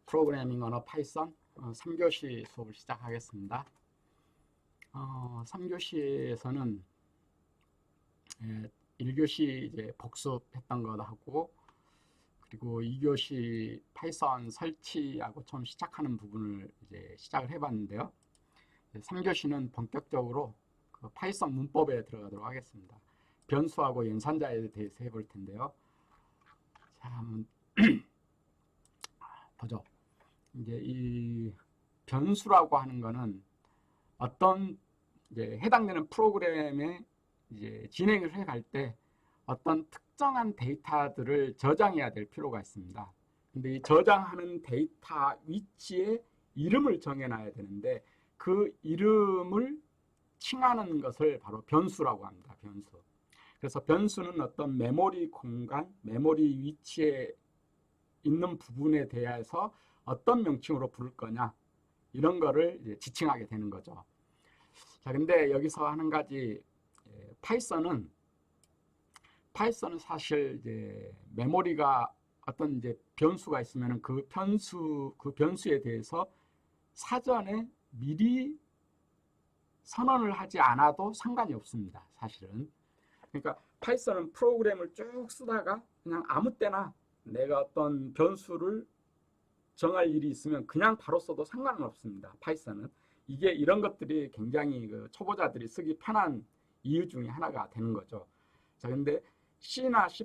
프로그래밍 언어 파이썬 3교시 수업을 시작하겠습니다. 3교시에서는 1교시 이제 복습했던 거 하고, 그리고 2교시 파이썬 설치하고 처음 시작하는 부분을 이제 시작을 해봤는데요. 3교시는 본격적으로 그 파이썬 문법에 들어가도록 하겠습니다. 변수하고 연산자에 대해서 해볼 텐데요. 자, 한번 보죠. 이제 이 변수라고 하는 거는 어떤 이제 해당되는 프로그램에 이제 진행을 해갈 때 어떤 특정한 데이터들을 저장해야 될 필요가 있습니다. 근데 이 저장하는 데이터 위치에 이름을 정해놔야 되는데 그 이름을 칭하는 것을 바로 변수라고 합니다. 변수. 그래서 변수는 어떤 메모리 공간, 메모리 위치에 있는 부분에 대해서 어떤 명칭으로 부를 거냐, 이런 거를 이제 지칭하게 되는 거죠. 자, 근데 여기서 한 가지, 파이썬은 사실 이제 메모리가 어떤 이제 변수가 있으면 그 변수에 대해서 사전에 미리 선언을 하지 않아도 상관이 없습니다. 사실은. 그러니까 파이썬은 프로그램을 쭉 쓰다가 그냥 아무 때나 내가 어떤 변수를 정할 일이 있으면 그냥 바로 써도 상관은 없습니다. 파이썬은. 이게 이런 것들이 굉장히 그 초보자들이 쓰기 편한 이유 중에 하나가 되는 거죠. 자, 근데 C나 C++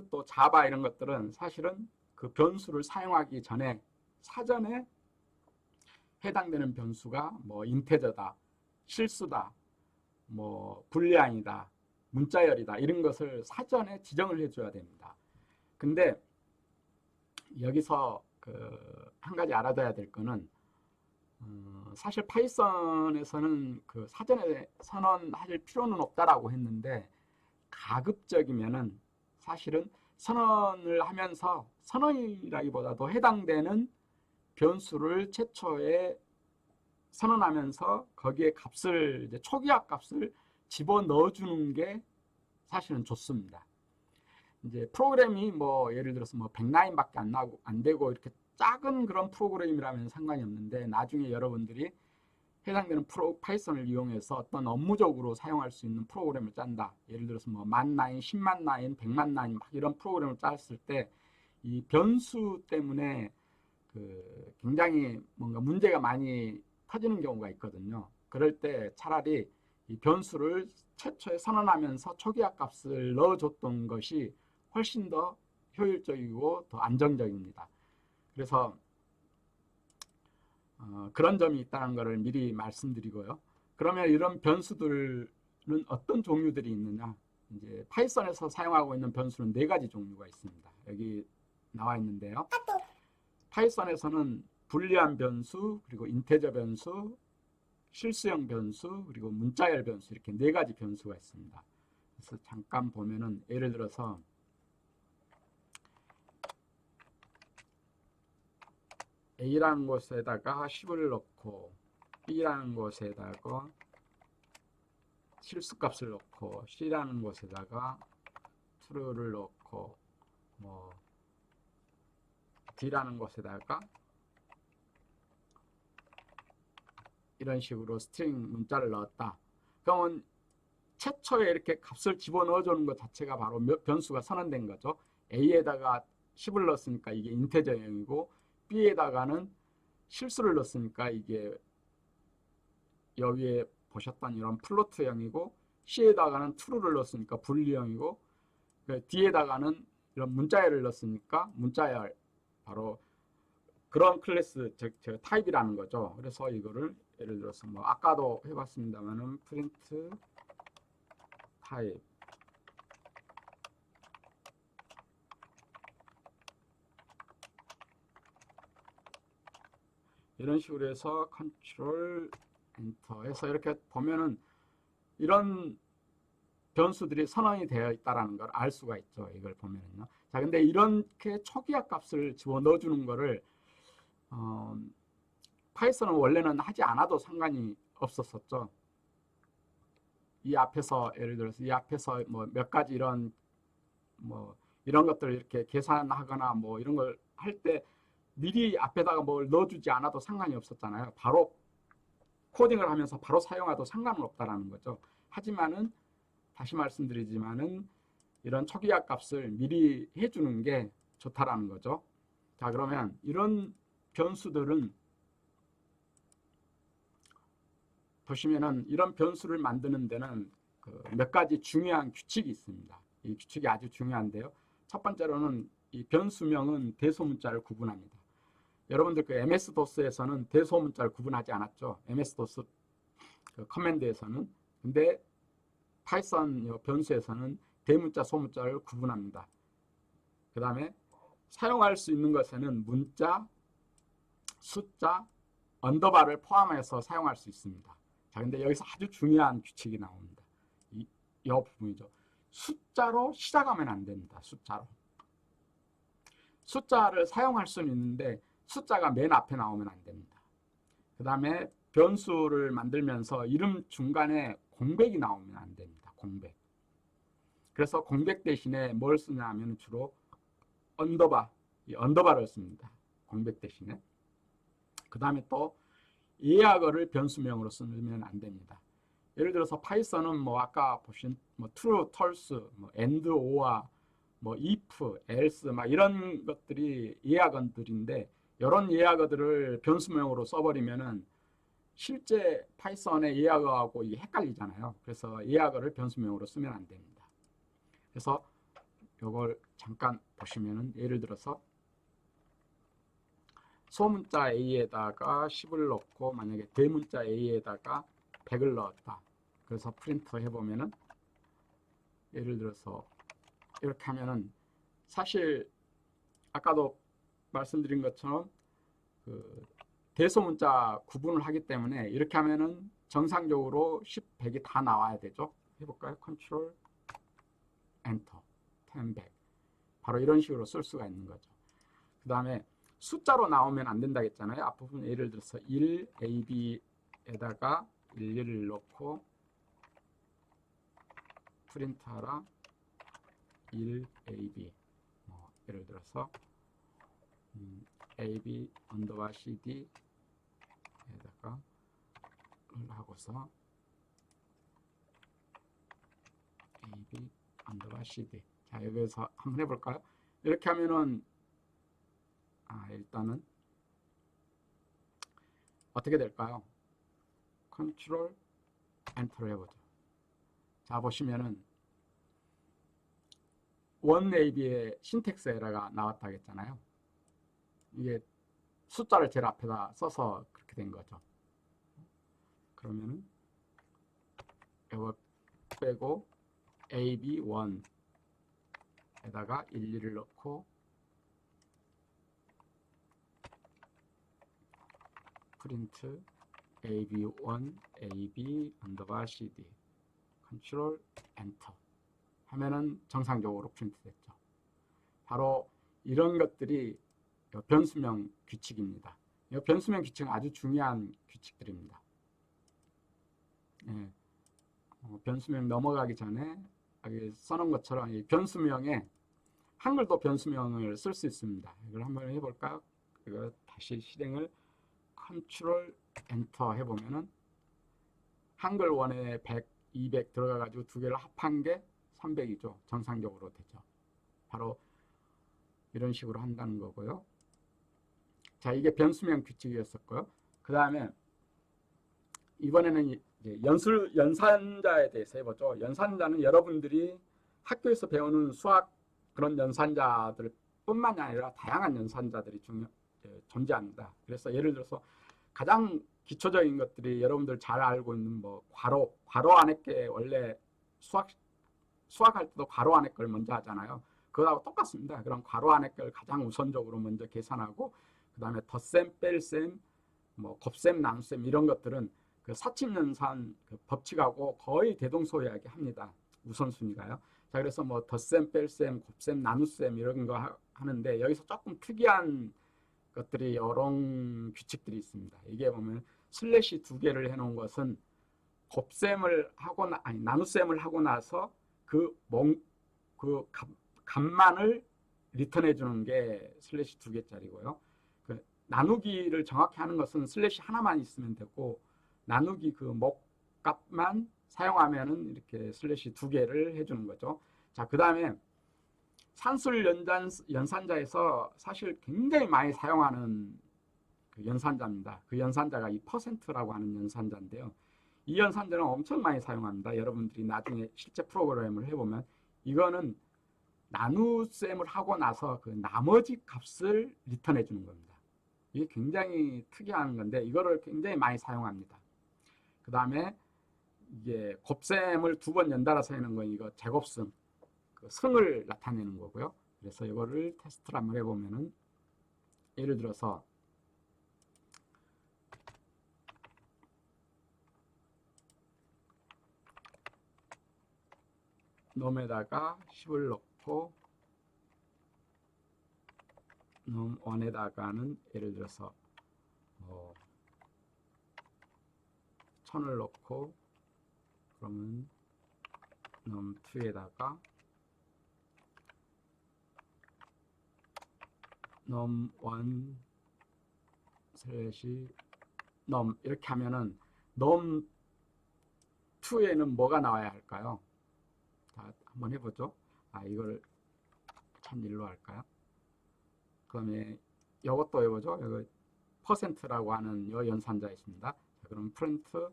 또 자바 이런 것들은 사실은 그 변수를 사용하기 전에 사전에 해당되는 변수가 뭐 인테저다, 실수다, 뭐 불리항이다, 문자열이다, 이런 것을 사전에 지정을 해줘야 됩니다. 근데 여기서 한 가지 알아둬야 될 거는, 사실 파이썬에서는 그 사전에 선언할 필요는 없다라고 했는데, 가급적이면은 사실은 선언을 하면서, 선언이라기보다도 해당되는 변수를 최초에 선언하면서 거기에 값을, 이제 초기화 값을 집어넣어 주는 게 사실은 좋습니다. 이제 프로그램이 뭐 예를 들어서 뭐 100라인밖에 안 되고 이렇게 작은 그런 프로그램이라면 상관이 없는데, 나중에 여러분들이 해당되는 파이썬을 이용해서 어떤 업무적으로 사용할 수 있는 프로그램을 짠다. 예를 들어서 뭐 10,000라인, 100,000라인, 100,000라인 막 이런 프로그램을 짰을 때 이 변수 때문에 그 굉장히 뭔가 문제가 많이 터지는 경우가 있거든요. 그럴 때 차라리 이 변수를 최초에 선언하면서 초기화 값을 넣어줬던 것이 훨씬 더 효율적이고 더 안정적입니다. 그래서 그런 점이 있다는 것을 미리 말씀드리고요. 그러면 이런 변수들은 어떤 종류들이 있느냐? 이제 파이썬에서 사용하고 있는 변수는 4가지 종류가 있습니다. 여기 나와 있는데요. 파이썬에서는 불리한 변수, 그리고 인테저 변수, 실수형 변수, 그리고 문자열 변수, 이렇게 4가지 변수가 있습니다. 그래서 잠깐 보면은 예를 들어서 A라는 곳에다가 10을 넣고 B라는 곳에다가 실수값을 넣고 C라는 곳에다가 true를 넣고 뭐 D라는 곳에다가 이런 식으로 스트링 문자를 넣었다. 그러면 최초에 이렇게 값을 집어넣어주는 것 자체가 바로 변수가 선언된 거죠. A에다가 10을 넣었으니까 이게 인테저형이고, B에다가는 실수를 넣었으니까 이게 여기에 보셨던 이런 플로트형이고, C에다가는 true를 넣었으니까 분리형이고, D에다가는 이런 문자열을 넣었으니까 문자열, 바로 그런 클래스, 즉 타입이라는 거죠. 그래서 이거를 예를 들어서 뭐 아까도 해봤습니다만은 프린트 타입, 이런 식으로 해서 컨트롤 엔터 해서 이렇게 보면은 이런 변수들이 선언이 되어 있다는 걸 알 수가 있죠. 이걸 보면은요. 자, 근데 이렇게 초기화 값을 집어넣어 주는 거를 파이썬은 원래는 하지 않아도 상관이 없었었죠. 이 앞에서 예를 들어서 이 앞에서 뭐 몇 가지 이런 뭐 이런 것들을 이렇게 계산하거나 뭐 이런 걸 할 때 미리 앞에다가 뭘 넣어주지 않아도 상관이 없었잖아요. 바로 코딩을 하면서 바로 사용해도 상관은 없다라는 거죠. 하지만은 다시 말씀드리지만은 이런 초기화 값을 미리 해주는 게 좋다라는 거죠. 자, 그러면 이런 변수들은 보시면은 이런 변수를 만드는 데는 그 몇 가지 중요한 규칙이 있습니다. 이 규칙이 아주 중요한데요. 첫 번째로는 이 변수명은 대소문자를 구분합니다. 여러분들 그 MS-DOS에서는 대소문자를 구분하지 않았죠. MS-DOS 그 커맨드에서는. 근데 파이썬 변수에서는 대문자, 소문자를 구분합니다. 그 다음에 사용할 수 있는 것에는 문자, 숫자, 언더바를 포함해서 사용할 수 있습니다. 자, 근데 여기서 아주 중요한 규칙이 나옵니다. 이 부분이죠. 숫자로 시작하면 안 됩니다. 숫자로. 숫자를 사용할 수는 있는데 숫자가 맨 앞에 나오면 안 됩니다. 그 다음에 변수를 만들면서 이름 중간에 공백이 나오면 안 됩니다. 공백. 그래서 공백 대신에 뭘 쓰냐 하면 주로 언더바, 이 언더바를 씁니다. 공백 대신에. 그 다음에 또 예약어를 변수명으로 쓰면 안 됩니다. 예를 들어서 파이썬은 뭐 아까 보신 뭐 true, false, 뭐 and, or, 뭐 if, else 막 이런 것들이 예약어들인데 이런 예약어들을 변수명으로 써버리면은 실제 파이썬의 예약어하고 이게 헷갈리잖아요. 그래서 예약어를 변수명으로 쓰면 안 됩니다. 그래서 이걸 잠깐 보시면은 예를 들어서 소문자 A에다가 10을 넣고 만약에 대문자 A에다가 100을 넣었다. 그래서 프린트 해보면은 예를 들어서 이렇게 하면은 사실 아까도 말씀드린 것처럼 그 대소문자 구분을 하기 때문에 이렇게 하면은 정상적으로 10, 100이 다 나와야 되죠. 해볼까요? 컨트롤 엔터 10, 100 바로 이런 식으로 쓸 수가 있는 거죠. 그 다음에 숫자로 나오면 안 된다 했잖아요. 앞부분 예를 들어서 1 AB에다가 11을 넣고 프린트하라 1 AB 예를 들어서 AB 언더바 CD 에다가 하고서 AB 언더바 CD. 자, 여기서 한번 해볼까요? 이렇게 하면은 일단은 어떻게 될까요? 컨트롤 엔터를 해보죠. 자, 보시면은 원 AB의 신텍스 에러가 나왔다 했잖아요. 이게 숫자를 제일 앞에다 써서 그렇게 된 거죠. 그러면은 이거 빼고 AB1에다가 11을 넣고 프린트 AB1 AB 언더바 CD 컨트롤 엔터 하면은 정상적으로 프린트 됐죠. 바로 이런 것들이 변수명 규칙입니다. 이 변수명 규칙은 아주 중요한 규칙들입니다. 예, 변수명 넘어가기 전에 여기 써놓은 것처럼 이 변수명에 한글도 변수명을 쓸 수 있습니다. 이걸 한번 해볼까요? 이거 다시 실행을 컨트롤 엔터 해보면은 한글 원에 100, 200 들어가가지고 두 개를 합한 게 300이죠. 정상적으로 되죠. 바로 이런 식으로 한다는 거고요. 자, 이게 변수명 규칙이었었고요. 그 다음에 이번에는 이제 연산자에 대해서 해보죠. 연산자는 여러분들이 학교에서 배우는 수학 그런 연산자들 뿐만이 아니라 다양한 연산자들이 존재합니다. 그래서 예를 들어서 가장 기초적인 것들이 여러분들 잘 알고 있는 뭐 괄호 안에 게 원래 수학할 때도 괄호 안에 걸 먼저 하잖아요. 그거하고 똑같습니다. 그럼 괄호 안에 걸 가장 우선적으로 먼저 계산하고 그 다음에 덧셈, 뺄셈, 뭐 곱셈, 나눗셈 이런 것들은 그 사칙연산 그 법칙하고 거의 대동소이하게 합니다. 우선순위가요. 자, 그래서 뭐 덧셈, 뺄셈, 곱셈, 나눗셈 이런 거 하는데 여기서 조금 특이한 것들이 여러 규칙들이 있습니다. 이게 보면 슬래시 두 개를 해놓은 것은 곱셈을 하고 나눗셈을 하고 나서 그 값만을 리턴해 주는 게 슬래시 두 개짜리고요. 그 나누기를 정확히 하는 것은 슬래시 하나만 있으면 되고 나누기 그 목값만 사용하면은 이렇게 슬래시 두 개를 해주는 거죠. 자, 그 다음에 산술 연산자에서 사실 굉장히 많이 사용하는 그 연산자입니다. 그 연산자가 이 퍼센트라고 하는 연산자인데요. 이 연산자는 엄청 많이 사용합니다. 여러분들이 나중에 실제 프로그램을 해보면 이거는 나눗셈을 하고 나서 그 나머지 값을 리턴해 주는 겁니다. 이게 굉장히 특이한 건데 이거를 굉장히 많이 사용합니다. 그 다음에 이게 곱셈을 두 번 연달아서 하는 건 이거 제곱승, 그 승을 나타내는 거고요. 그래서 이거를 테스트를 한번 해보면은 예를 들어서 놈에다가 10을 넣고 놈 1에다가는 예를 들어서 1000을 넣고 그러면 놈 2에다가 놈 1 슬래시 놈 이렇게 하면은 놈 2에는 뭐가 나와야 할까요? 자, 한번 해보죠. 이걸 1001로 할까요? 그 다음에 이것도 해보죠. 여기 퍼센트라고 하는 요 연산자 있습니다. 자, 그럼 프린트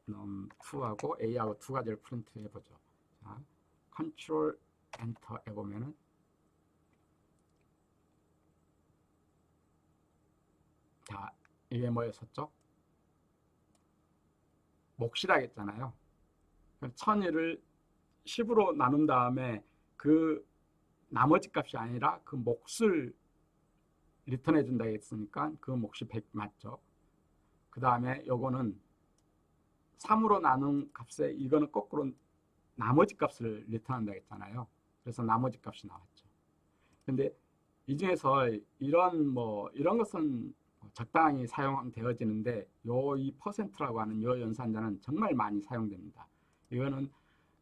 num2하고 a하고 두 가지를 프린트 해보죠. 자, 컨트롤 엔터 해보면은 자, 이게 뭐였었죠? 몫이라겠잖아요. 1001을 10으로 나눈 다음에 그 나머지 값이 아니라 그 몫을 리턴해 준다 했으니까 그 몫이 100 맞죠. 그 다음에 요거는 3으로 나눈 값에 이거는 거꾸로 나머지 값을 리턴한다 했잖아요. 그래서 나머지 값이 나왔죠. 근데 이 중에서 이런 것은 적당히 사용되어지는데 이 퍼센트라고 하는 요 연산자는 정말 많이 사용됩니다. 이거는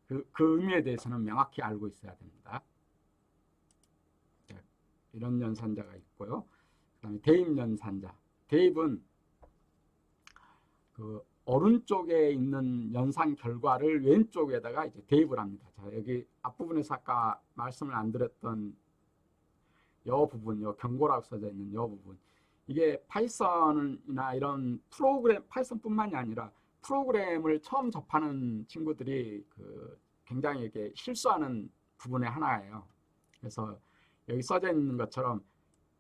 그 의미에 대해서는 명확히 알고 있어야 됩니다. 이런 연산자가 있고요. 그 다음에 대입 연산자. 대입은 그 오른쪽에 있는 연산 결과를 왼쪽에다가 이제 대입을 합니다. 자, 여기 앞부분에서 아까 말씀을 안 드렸던 요 부분, 요 경고라고 써져 있는 요 부분. 이게 파이썬이나 이런 프로그램, 파이썬뿐만이 아니라 프로그램을 처음 접하는 친구들이 굉장히 이렇게 실수하는 부분의 하나예요. 그래서 여기 써져 있는 것처럼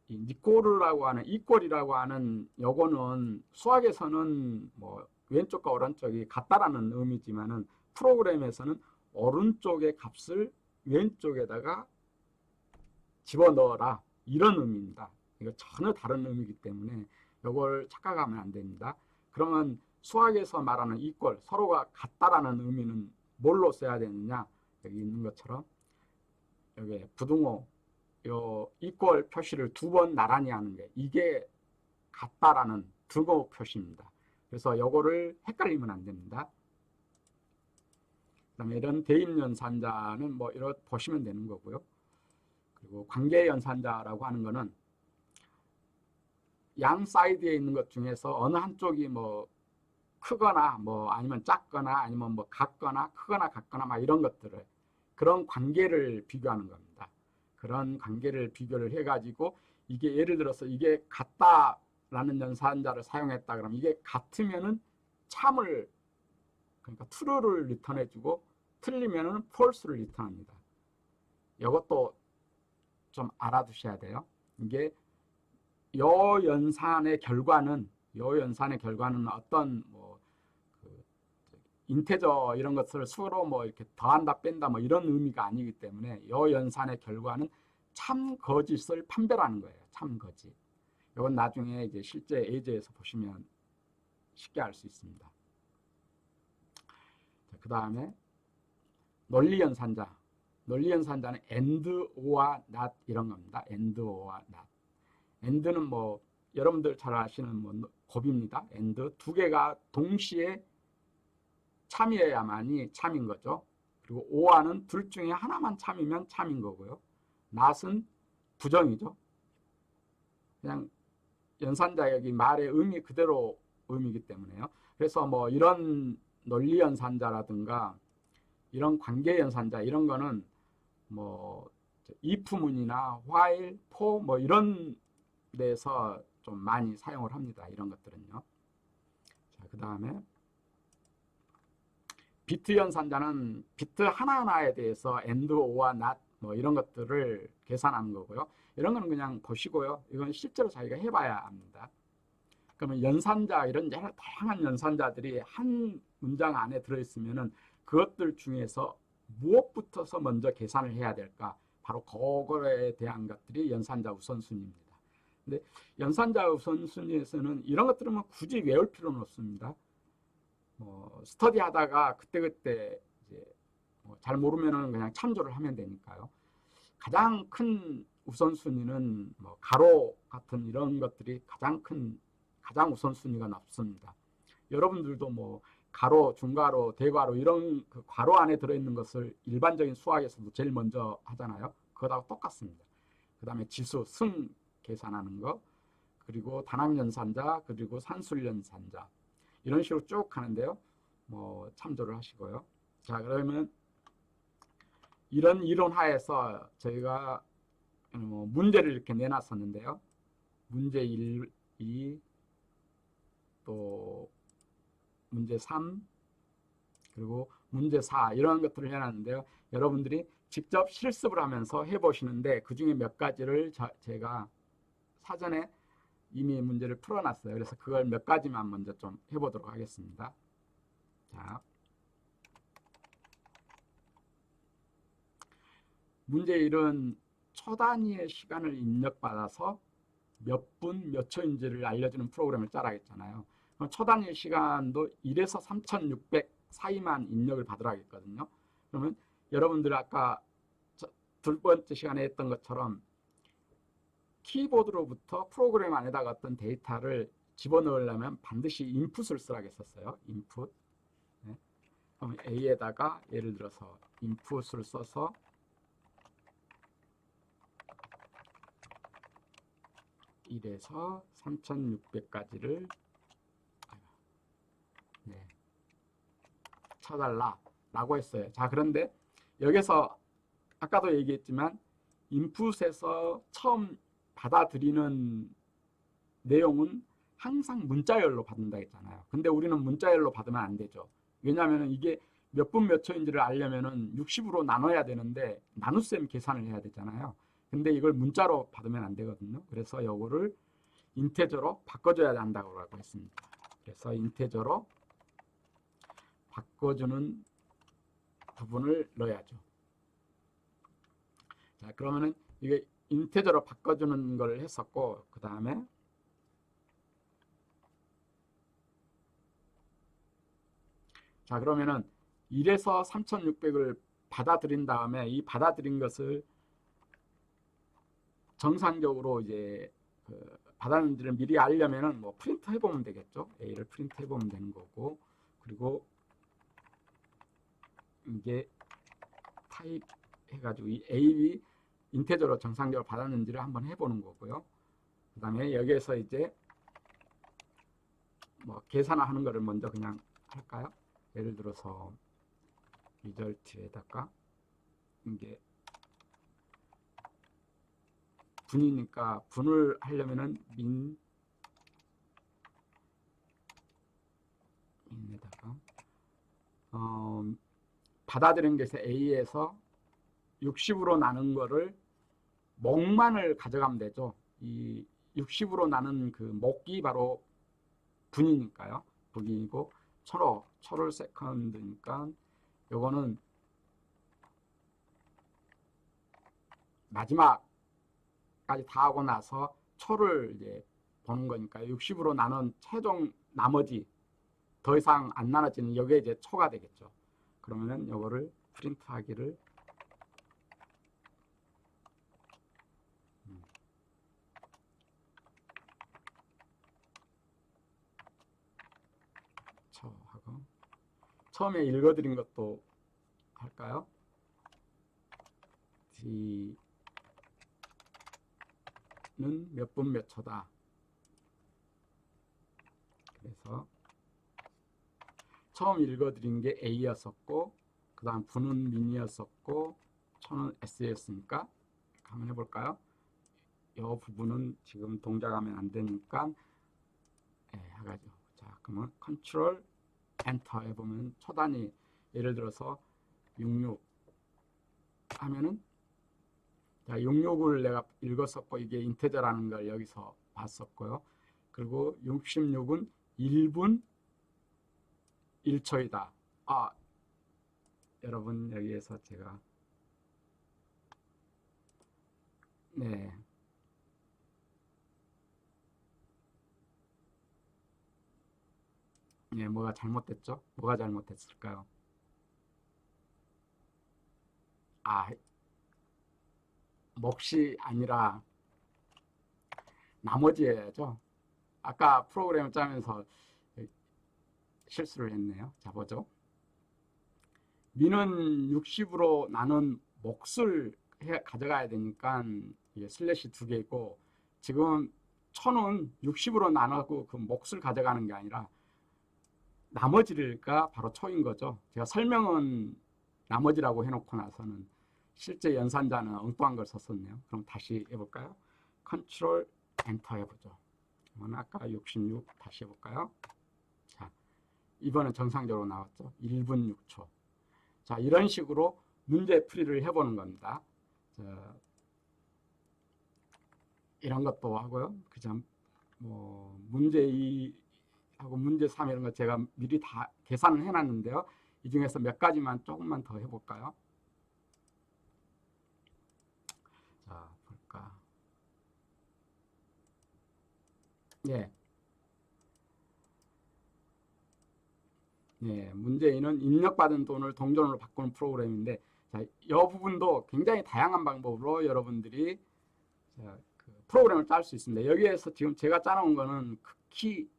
이 니꼬르라고 하는 이꼴이라고 하는 요거는 수학에서는 뭐 왼쪽과 오른쪽이 같다라는 의미지만은 프로그램에서는 오른쪽의 값을 왼쪽에다가 집어넣어라 이런 의미입니다. 이거 전혀 다른 의미이기 때문에 이걸 착각하면 안 됩니다. 그러면 수학에서 말하는 이꼴, 서로가 같다라는 의미는 뭘로 써야 되느냐? 여기 있는 것처럼 여기 부등호 요 이꼴 표시를 두 번 나란히 하는 게 이게 같다라는 등호 표시입니다. 그래서 요거를 헷갈리면 안 됩니다. 그다음에 이런 대입연산자는 뭐 이렇게 보시면 되는 거고요. 그리고 관계연산자라고 하는 거는 양 사이드에 있는 것 중에서 어느 한쪽이 뭐 크거나 뭐 아니면 작거나 아니면 뭐 같거나 크거나 같거나 막 이런 것들을 그런 관계를 비교하는 겁니다. 그런 관계를 비교를 해가지고 이게 예를 들어서 이게 같다라는 연산자를 사용했다 그러면 이게 같으면은 참을 그러니까 true를 리턴해주고 틀리면은 false를 리턴합니다. 이것도 좀 알아두셔야 돼요. 이게 요 연산의 결과는 어떤 뭐 인테저 이런 것을 수로 뭐 이렇게 더한다 뺀다 뭐 이런 의미가 아니기 때문에 요 연산의 결과는 참 거짓을 판별하는 거예요. 참 거짓. 이건 나중에 이제 실제 예제에서 보시면 쉽게 알 수 있습니다. 그 다음에 논리 연산자. 논리 연산자는 and, or와 not 이런 겁니다. and, or와 not. and는 뭐 여러분들 잘 아시는 뭐 곱입니다. and 두 개가 동시에 참이어야만이 참인 거죠. 그리고 or는 둘 중에 하나만 참이면 참인 거고요. not은 부정이죠. 그냥 연산자 여기 말의 의미 그대로 의미이기 때문에요. 그래서 뭐 이런 논리 연산자라든가 이런 관계 연산자 이런 거는 뭐 if문이나 while, for 뭐 이런 데서 좀 많이 사용을 합니다. 이런 것들은요. 자, 그 다음에 비트 연산자는 비트 하나하나에 대해서 and, or와 not 뭐 이런 것들을 계산하는 거고요. 이런 거는 그냥 보시고요. 이건 실제로 자기가 해봐야 합니다. 그러면 연산자 이런 다양한 연산자들이 한 문장 안에 들어있으면은 그것들 중에서 무엇부터서 먼저 계산을 해야 될까? 바로 그거에 대한 것들이 연산자 우선순위입니다. 근데 연산자 우선순위에서는 이런 것들은 뭐 굳이 외울 필요는 없습니다. 뭐 스터디 하다가 그때그때 이제 뭐잘 모르면은 그냥 참조를 하면 되니까요. 가장 큰 우선순위는 뭐 가로 같은 이런 것들이 가장 우선순위가 높습니다. 여러분들도 뭐 가로, 중가로, 대괄호 이런 그 괄호 안에 들어있는 것을 일반적인 수학에서도 제일 먼저 하잖아요. 그거하고 똑같습니다. 그 다음에 지수, 승 계산하는 거, 그리고 단항연산자, 그리고 산술연산자 이런 식으로 쭉 하는데요. 뭐 참조를 하시고요. 자, 그러면 이런 이론 하에서 저희가 뭐 문제를 이렇게 내놨었는데요. 문제 1, 2, 또 문제 3, 그리고 문제 4 이런 것들을 해놨는데요. 여러분들이 직접 실습을 하면서 해보시는데 그 중에 몇 가지를 제가 사전에 이미 문제를 풀어놨어요. 그래서 그걸 몇 가지만 먼저 좀 해보도록 하겠습니다. 자, 문제 1은 초 단위의 시간을 입력받아서 몇 분, 몇 초인지를 알려주는 프로그램을 짜라 했잖아요. 초 단위 시간도 1에서 3600 사이만 입력을 받으라 했거든요. 그러면 여러분들 아까 두 번째 시간에 했던 것처럼 키보드로부터 프로그램 안에다가 어떤 데이터를 집어넣으려면 반드시 인풋을 쓰라고 했었어요. 인풋. 네. 그럼 A에다가 예를 들어서 인풋을 써서 (1에서 3600까지를) 네, 쳐달라라고 했어요. 자, 그런데 여기서 아까도 얘기했지만 인풋에서 처음 받아들이는 내용은 항상 문자열로 받는다 했잖아요. 근데 우리는 문자열로 받으면 안 되죠. 왜냐하면 이게 몇 분 몇 초인지를 알려면은 60으로 나눠야 되는데 나눗셈 계산을 해야 되잖아요. 근데 이걸 문자로 받으면 안 되거든요. 그래서 이거를 인테저로 바꿔줘야 한다고 했습니다. 그래서 인테저로 바꿔주는 부분을 넣어야죠. 자, 그러면은 이게 인테저로 바꿔주는 걸 했었고, 그 다음에 자, 그러면은 1에서 3600을 받아들인 다음에 이 받아들인 것을 정상적으로 이제 받았는지를 미리 알려면은 뭐 프린트 해보면 되겠죠. A를 프린트 해보면 되는 거고, 그리고 이게 타입 해가지고 이 A 인테저로 정상적으로 받았는지를 한번 해보는 거고요. 그 다음에 여기에서 이제 뭐 계산하는 거를 먼저 그냥 할까요? 예를 들어서 리절트에다가 이게 분이니까 분을 하려면은 민에다가 받아들인 것에 A에서 60으로 나눈 거를 목만을 가져가면 되죠. 이 60으로 나눈 그 목이 바로 분이니까요. 분이고 초를 세컨드니까 요거는 마지막까지 다 하고 나서 초를 이제 보는 거니까 60으로 나눈 최종 나머지 더 이상 안 나눠지는 여기에 이제 초가 되겠죠. 그러면은 요거를 프린트 하기를 초하고 처음에 읽어드린 것도 할까요? D 몇 분 몇 초다. 그래서 처음 읽어드린 게 A였었고, 그 다음 분은 민이었었고, 초는 S였으니까 한번 해볼까요? 이 부분은 지금 동작하면 안 되니까 해가지고, 자 그러면 컨트롤 엔터 해보면 초단위, 예를 들어서 66 하면은, 자 66을 내가 읽었었고 이게 인테저라는 걸 여기서 봤었고요. 그리고 66은 1분 1초이다. 아 여러분 여기에서 제가 네 뭐가 잘못됐죠? 뭐가 잘못됐을까요? 아, 몫이 아니라 나머지 해야죠. 아까 프로그램을 짜면서 실수를 했네요. 자, 보죠. 미는 60으로 나눈 몫을 가져가야 되니까 이게 슬래시 두 개 있고, 지금 천은 60으로 나누고 그 몫을 가져가는 게 아니라 나머지가 바로 초인 거죠. 제가 설명은 나머지라고 해놓고 나서는 실제 연산자는 엉뚱한 걸 썼었네요. 그럼 다시 해볼까요? 컨트롤 엔터 해보죠. 아까 66 다시 해볼까요? 자, 이번엔 정상적으로 나왔죠. 1분 6초. 자, 이런 식으로 문제 풀이를 해보는 겁니다. 자, 이런 것도 하고요. 그죠? 뭐 문제 2하고 문제 3 이런 거 제가 미리 다 계산을 해놨는데요. 이 중에서 몇 가지만 조금만 더 해볼까요? 자, 볼까? 예. 예, 문제 2는 입력받은 돈을 동전으로 바꾸는 프로그램인데, 자, 이 부분도 굉장히 다양한 방법으로 여러분들이 그 프로그램을 짤 수 있습니다. 여기에서 지금 제가 짜놓은 거는 극히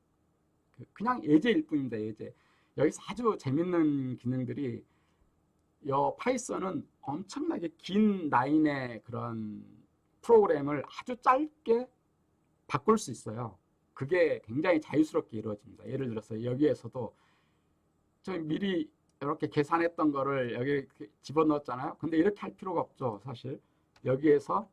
그냥 예제일 뿐입니다. 예제. 여기서 아주 재밌는 기능들이, 이 파이썬은 엄청나게 긴 라인의 그런 프로그램을 아주 짧게 바꿀 수 있어요. 그게 굉장히 자유스럽게 이루어집니다. 예를 들어서 여기에서도 저 미리 이렇게 계산했던 거를 여기 집어넣었잖아요. 근데 이렇게 할 필요가 없죠. 사실 여기에서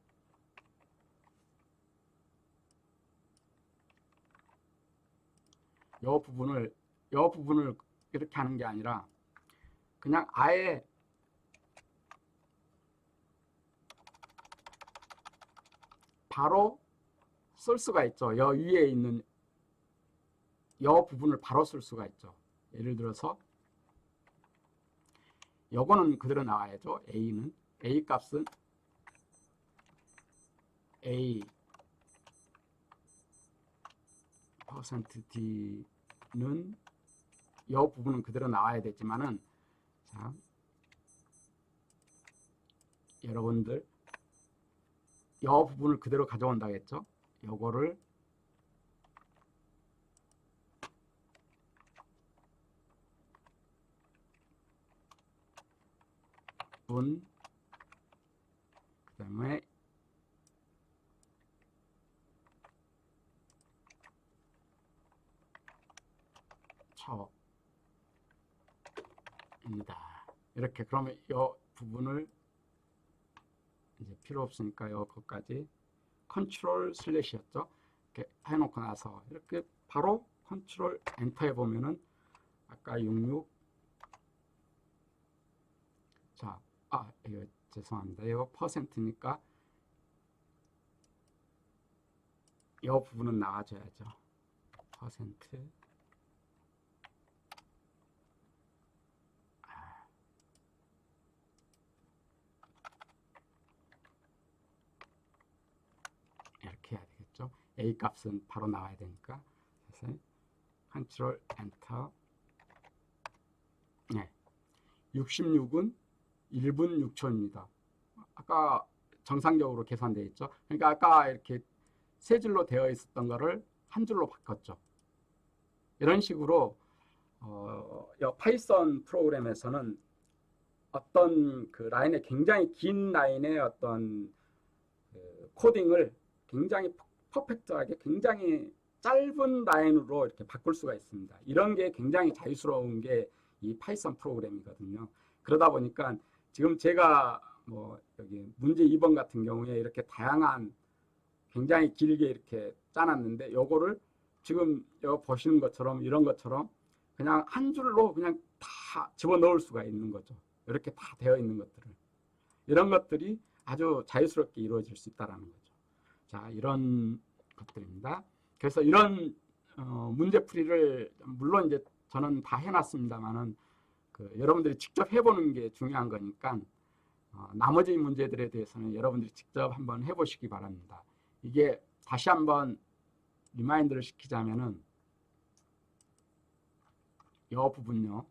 이 부분을 이렇게 하는 게 아니라 그냥 아예 바로 쓸 수가 있죠. 여 위에 있는 이 부분을 바로 쓸 수가 있죠. 예를 들어서 요거는 그대로 나와야죠. A는 A 값은 A %D는 이 부분은 그대로 나와야 되지만은, 자, 여러분들 이 부분을 그대로 가져온다 했죠. 요거를 분, 그 다음에 초입니다. 이렇게 그러면 이 부분을 이제 필요 없으니까 요거까지 컨트롤 슬래시였죠. 이렇게 해놓고 나서 이렇게 바로 컨트롤 엔터 해보면은 아까 66, 자, 이거 죄송합니다. 이거 퍼센트니까 이 부분은 나와줘야죠. 퍼센트. 이렇게 해야 되겠죠. A 값은 바로 나와야 되니까. 그래서 컨트롤 엔터. 네. 66은 1분 6초입니다. 아까 정상적으로 계산되어 있죠. 그러니까 아까 이렇게 세 줄로 되어 있었던 거를 한 줄로 바꿨죠. 이런 식으로 파이썬 프로그램에서는 어떤 그 라인의 굉장히 긴 라인의 어떤 그 코딩을 굉장히 퍼펙트하게 굉장히 짧은 라인으로 이렇게 바꿀 수가 있습니다. 이런 게 굉장히 자유스러운 게 이 파이썬 프로그램이거든요. 그러다 보니까 지금 제가 뭐 여기 문제 2번 같은 경우에 이렇게 다양한 굉장히 길게 이렇게 짜놨는데 요거를 지금 여기 보시는 것처럼 이런 것처럼 그냥 한 줄로 그냥 다 집어넣을 수가 있는 거죠. 이렇게 다 되어 있는 것들을. 이런 것들이 아주 자유스럽게 이루어질 수 있다는 거죠. 자, 이런 것들입니다. 그래서 이런 문제풀이를 물론 이제 저는 다 해놨습니다만은 여러분들이 직접 해보는 게 중요한 거니까 나머지 문제들에 대해서는 여러분들이 직접 한번 해보시기 바랍니다. 이게 다시 한번 리마인드를 시키자면은 이 부분요.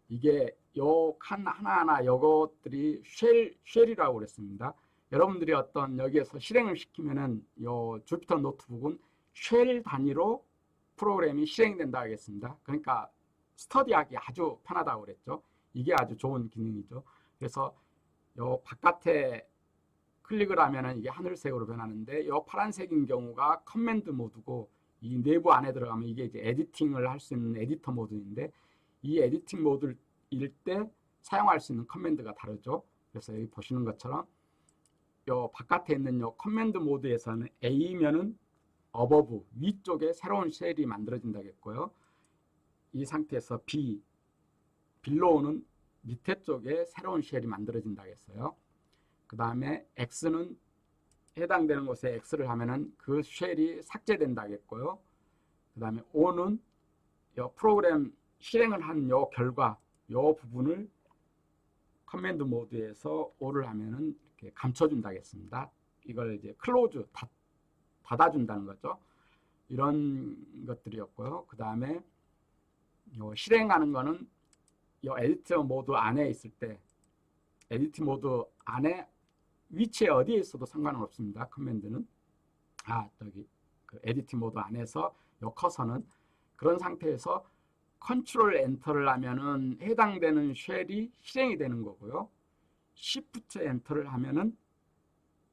이게 요 칸 하나하나 요것들이 쉘이라고 그랬습니다. 여러분들이 어떤 여기에서 실행을 시키면은 요 주피터 노트북은 쉘 단위로 프로그램이 실행된다 하겠습니다. 그러니까 스터디하기 아주 편하다고 그랬죠. 이게 아주 좋은 기능이죠. 그래서 요 바깥에 클릭을 하면은 이게 하늘색으로 변하는데 요 파란색인 경우가 커맨드 모드고 이 내부 안에 들어가면 이게 이제 에디팅을 할 수 있는 에디터 모드인데 이 에디팅 모드일 때 사용할 수 있는 커맨드가 다르죠. 그래서 여기 보시는 것처럼 요 바깥에 있는 요 커맨드 모드에서는 A면은 어버브 위쪽에 새로운 쉘이 만들어진다겠고요. 이 상태에서 빌로우는 밑에 쪽에 새로운 쉘이 만들어진다겠어요. 그 다음에 X는 해당되는 곳에 X를 하면은 그 쉘이 삭제된다겠고요. 그 다음에 O는 요 프로그램 실행을 한 요 결과 요 부분을 커맨드 모드에서 O를 하면은 이렇게 감춰준다겠습니다. 이걸 이제 클로즈 닫아준다는 거죠. 이런 것들이었고요. 그 다음에 요 실행하는 거는 요 에디터 모드 안에 있을 때 에디트 모드 안에 위치에 어디에 있어도 상관은 없습니다. 커맨드는 저기 그 에디트 모드 안에서 요 커서는 그런 상태에서 컨트롤 엔터를 하면은 해당되는 쉘이 실행이 되는 거고요. 시프트 엔터를 하면은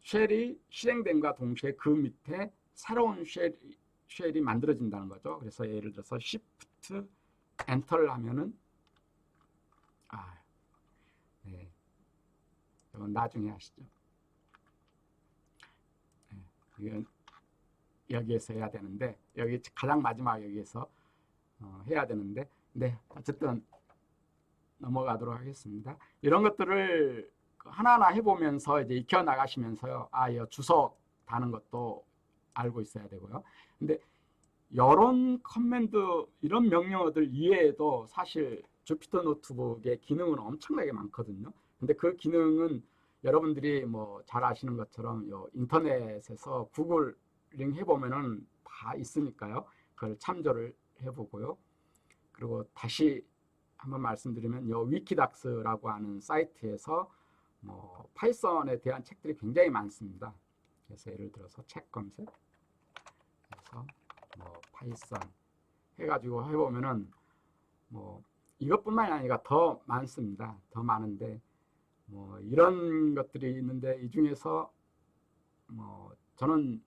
쉘이 실행된과 동시에 그 밑에 새로운 쉘이 만들어진다는 거죠. 그래서 예를 들어서 시프트 엔터를 하면은 네. 이건 나중에 하시죠. 네. 이건 여기에서 해야 되는데 여기 가장 마지막 여기에서 해야 되는데 네 어쨌든 넘어가도록 하겠습니다. 이런 것들을 하나하나 해보면서 이제 익혀 나가시면서요. 이 주석 다는 것도 알고 있어야 되고요. 근데 이런 커맨드 이런 명령어들 이외에도 사실 주피터 노트북의 기능은 엄청나게 많거든요. 근데 그 기능은 여러분들이 뭐 잘 아시는 것처럼 요 인터넷에서 구글링 해보면은 다 있으니까요. 그걸 참조를 해보고요. 그리고 다시 한번 말씀드리면 요 위키닥스라고 하는 사이트에서 뭐 파이썬에 대한 책들이 굉장히 많습니다. 그래서 예를 들어서 책 검색 그래서 뭐 파이썬 해가지고 해보면은 뭐 이것뿐만이 아니라 더 많습니다. 더 많은데 뭐 이런 것들이 있는데 이 중에서 뭐 저는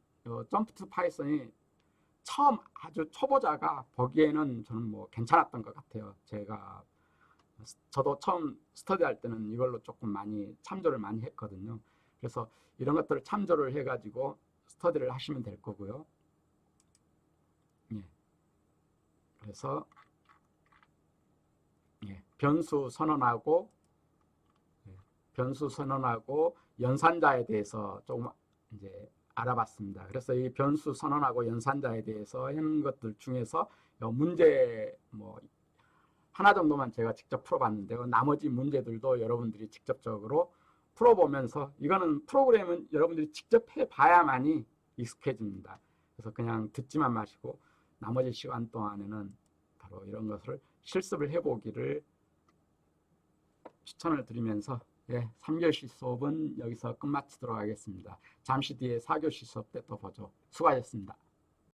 점프 투 파이썬이 처음 아주 초보자가 보기에는 저는 뭐 괜찮았던 것 같아요. 저도 처음 스터디할 때는 이걸로 조금 많이 참조를 많이 했거든요. 그래서 이런 것들을 참조를 해가지고 스터디를 하시면 될 거고요. 예. 그래서 변수 선언하고 연산자에 대해서 조금 이제 알아봤습니다. 그래서 이 변수 선언하고 연산자에 대해서 하는 것들 중에서 문제 뭐 하나 정도만 제가 직접 풀어봤는데요. 나머지 문제들도 여러분들이 직접적으로 풀어보면서 이거는 프로그램은 여러분들이 직접 해봐야만이 익숙해집니다. 그래서 그냥 듣지만 마시고 나머지 시간 동안에는 바로 이런 것을 실습을 해보기를 추천을 드리면서 3교시 수업은 여기서 끝마치도록 하겠습니다. 잠시 뒤에 4교시 수업 때 또 보죠. 수고하셨습니다.